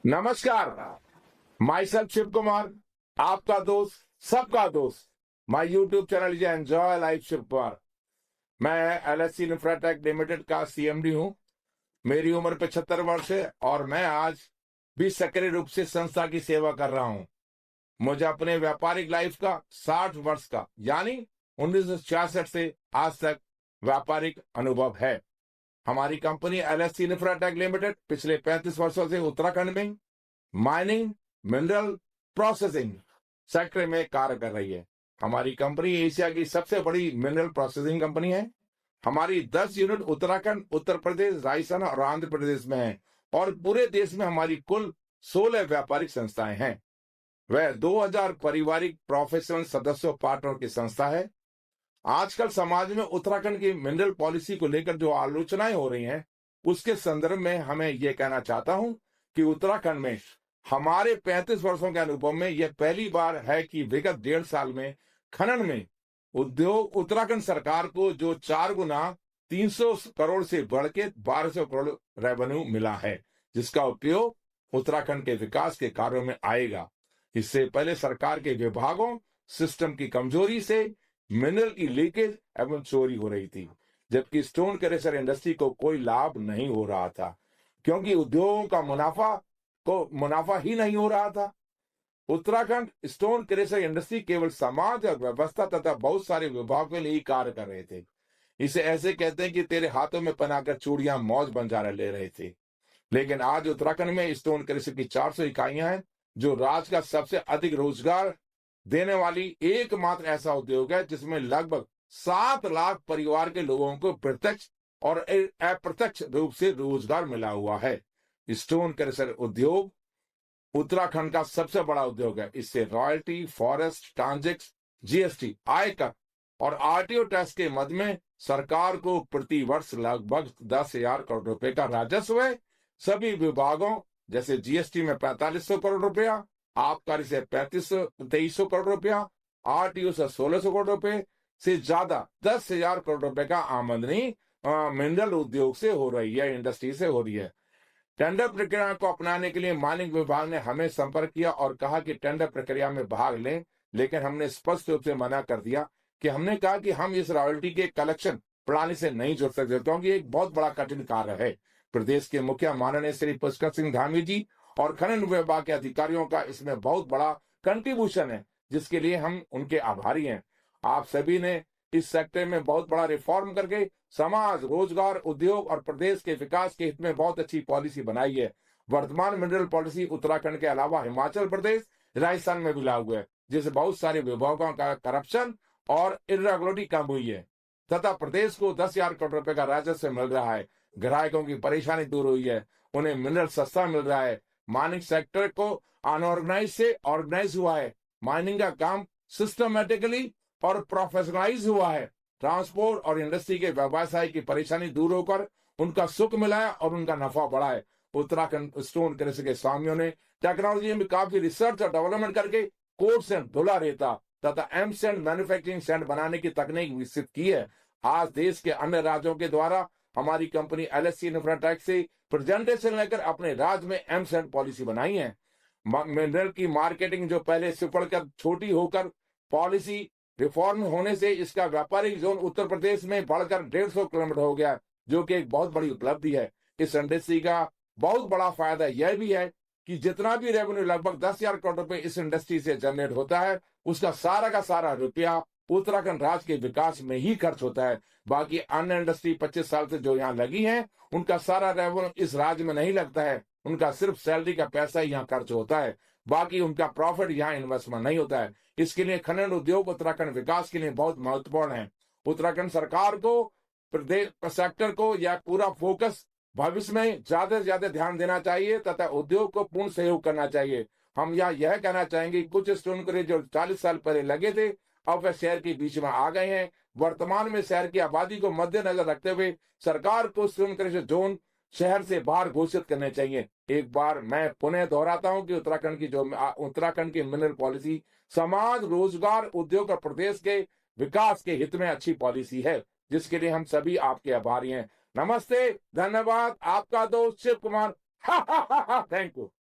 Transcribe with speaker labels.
Speaker 1: नमस्कार। My self Shiv Kumar, आपका दोस्त, सबका दोस्त। My YouTube channel is enjoy life Shiv Kumar. मैं एलएससी इंफ्राटेक लिमिटेड का सीएमडी हूं। मेरी उम्र 75 वर्ष है और मैं आज भी सक्रिय रूप से संस्था की सेवा कर रहा हूं। मुझे अपने व्यापारिक लाइफ का 60 वर्ष का यानी 1966 से आज तक व्यापारिक अनुभव है। हमारी कंपनी एलएससी इंफ्राटेक लिमिटेड पिछले 35 वर्षों से उत्तराखंड में माइनिंग, मिनरल प्रोसेसिंग सेक्टर में कार्य कर रही है। हमारी कंपनी एशिया की सबसे बड़ी मिनरल प्रोसेसिंग कंपनी है। हमारी 10 यूनिट उत्तराखंड, उत्तर प्रदेश, राजस्थान और आंध्र प्रदेश में है और पूरे देश में हमारी कुल 16 व्यापारिक संस्थाएं हैं। वह 2000 पारिवारिक प्रोफेशनल सदस्यों पार्टनर की संस्था है। आजकल समाज में उत्तराखंड की मिनरल पॉलिसी को लेकर जो आलोचनाएं हो रही हैं, उसके संदर्भ में हमें यह कहना चाहता हूं कि उत्तराखंड में हमारे 35 वर्षों के अनुभव में यह पहली बार है कि विगत 1.5 साल में खनन में उद्योग उत्तराखंड सरकार को जो 4 गुना 300 करोड़ से बढ़ के 1200 करोड़ रेवेन्यू मिला है, जिसका उपयोग उत्तराखंड के विकास के कार्यों में आएगा। इससे पहले सरकार के विभागों सिस्टम की कमजोरी से मिनरल की लीकेज एवं चोरी हो रही थी, जबकि स्टोन क्रशर इंडस्ट्री को कोई लाभ नहीं हो रहा था, क्योंकि उद्योगों का मुनाफा ही नहीं हो रहा था। उत्तराखंड स्टोन क्रशर इंडस्ट्री केवल समाज और व्यवस्था तथा बहुत सारे विभागों के लिए ही कार्य कर रहे थे। इसे ऐसे कहते हैं कि तेरे हाथों में पहनाकर चूड़ियां मौज बंजारा ले रहे थे। लेकिन आज उत्तराखंड में स्टोन क्रशर की 400 इकाइयां हैं, जो राज्य का सबसे अधिक रोजगार देने वाली एकमात्र ऐसा उद्योग है, जिसमें लगभग 7 लाख परिवार के लोगों को प्रत्यक्ष और अप्रत्यक्ष रूप से रोजगार मिला हुआ है। स्टोन क्रशर उद्योग उत्तराखंड का सबसे बड़ा उद्योग है। इससे रॉयल्टी, फॉरेस्ट, ट्रांजेक्ट, जीएसटी, आयकर और आरटीओ टैक्स के मद में सरकार को प्रति वर्ष लगभग 10,000 करोड़ रुपए का राजस्व है। सभी विभागों जैसे जीएसटी में 4500 करोड़ रुपया, आबकारी से 2300 करोड़ रुपया, आरटीओ से 1600 करोड़ रुपए से ज्यादा 10,000 करोड़ रुपए का आमदनी मिनरल उद्योग से हो रही है, इंडस्ट्री से हो रही है। टेंडर प्रक्रिया को अपनाने के लिए माइनिंग विभाग ने हमें संपर्क किया और कहा कि टेंडर प्रक्रिया में भाग लें, लेकिन हमने स्पष्ट रूप से मना कर दिया कि हमने कहा कि हम इस रॉयल्टी के कलेक्शन प्रणाली से नहीं जुड़ सकते, क्योंकि एक बहुत बड़ा कठिन कार्य है। प्रदेश के मुखिया माननीय श्री पुष्कर सिंह धामी जी और खनन विभाग के अधिकारियों का इसमें बहुत बड़ा कंट्रीब्यूशन है, जिसके लिए हम उनके आभारी हैं। आप सभी ने इस सेक्टर में बहुत बड़ा रिफॉर्म करके समाज, रोजगार, उद्योग और प्रदेश के विकास के हित में बहुत अच्छी पॉलिसी बनाई है। वर्तमान मिनरल पॉलिसी उत्तराखंड के अलावा हिमाचल प्रदेश, राजस्थान में भी लागू है, जिससे बहुत सारे विभागों का करप्शन और इरेगुलरिटी कम हुई है तथा प्रदेश को 10,000 करोड़ रुपए का राजस्व मिल रहा है। ग्राहकों की परेशानी दूर हुई है, उन्हें मिनरल सस्ता मिल रहा है। माइनिंग सेक्टर को अनऑर्गेनाइज से ऑर्गेनाइज हुआ है। माइनिंग का काम सिस्टमेटिकली और प्रोफेशनलाइज हुआ है। ट्रांसपोर्ट और इंडस्ट्री के व्यवसाय की परेशानी दूर होकर उनका सुख मिला है और उनका नफा बढ़ा है। उत्तराखंड स्टोन क्रशर के स्वामियों ने टेक्नोलॉजी में काफी रिसर्च और डेवलपमेंट करके कोर्ट सैंड, धुला रेता तथा एम सैंड मैन्युफैक्चरिंग सैंड बनाने की तकनीक विकसित की है। आज देश के अन्य राज्यों के द्वारा हमारी कंपनी एलएससी इंफ्राटेक से प्रेजेंटेशन लेकर अपने राज्य में एम सैंड पॉलिसी बनाई है। मिनरल की मार्केटिंग जो पहले से बढ़कर छोटी होकर पॉलिसी रिफॉर्म होने से इसका व्यापारिक जोन उत्तर प्रदेश में बढ़कर 150 किलोमीटर हो गया, जो कि एक बहुत बड़ी उपलब्धि है। इस इंडस्ट्री का बहुत बड़ा फायदा यह भी है कि जितना भी रेवेन्यू लगभग 10,000 करोड़ रुपए इस इंडस्ट्री से जनरेट होता है, उसका सारा का सारा रुपया उत्तराखंड राज्य के विकास में ही खर्च होता है। बाकी अन्य इंडस्ट्री 25 साल से जो यहाँ लगी है, उनका सारा रेवेन्यू इस राज्य में नहीं लगता है। उनका सिर्फ सैलरी का पैसा यहाँ खर्च होता है, बाकी उनका प्रॉफिट यहाँ इन्वेस्टमेंट नहीं होता है। इसके लिए खनन उद्योग उत्तराखंड विकास के लिए बहुत महत्वपूर्ण है। उत्तराखंड सरकार को प्रदेश सेक्टर को यह पूरा फोकस भविष्य में ज्यादा से ज्यादा ध्यान देना चाहिए तथा उद्योग को पूर्ण सहयोग करना चाहिए। हम यह कहना चाहेंगे, कुछ स्टोन क्रशर जो 40 साल पहले लगे थे, अब वह शहर के बीच में आ गए हैं। वर्तमान में शहर की आबादी को मद्देनजर रखते हुए सरकार को स्टोन क्रशर जोन शहर से बाहर घोषित करने चाहिए। एक बार मैं पुनः दोहराता हूं कि उत्तराखंड की मिनरल पॉलिसी समाज, रोजगार, उद्योग और प्रदेश के विकास के हित में अच्छी पॉलिसी है, जिसके लिए हम सभी आपके आभारी हैं। नमस्ते, धन्यवाद। आपका दोस्त शिव कुमार। Thank you.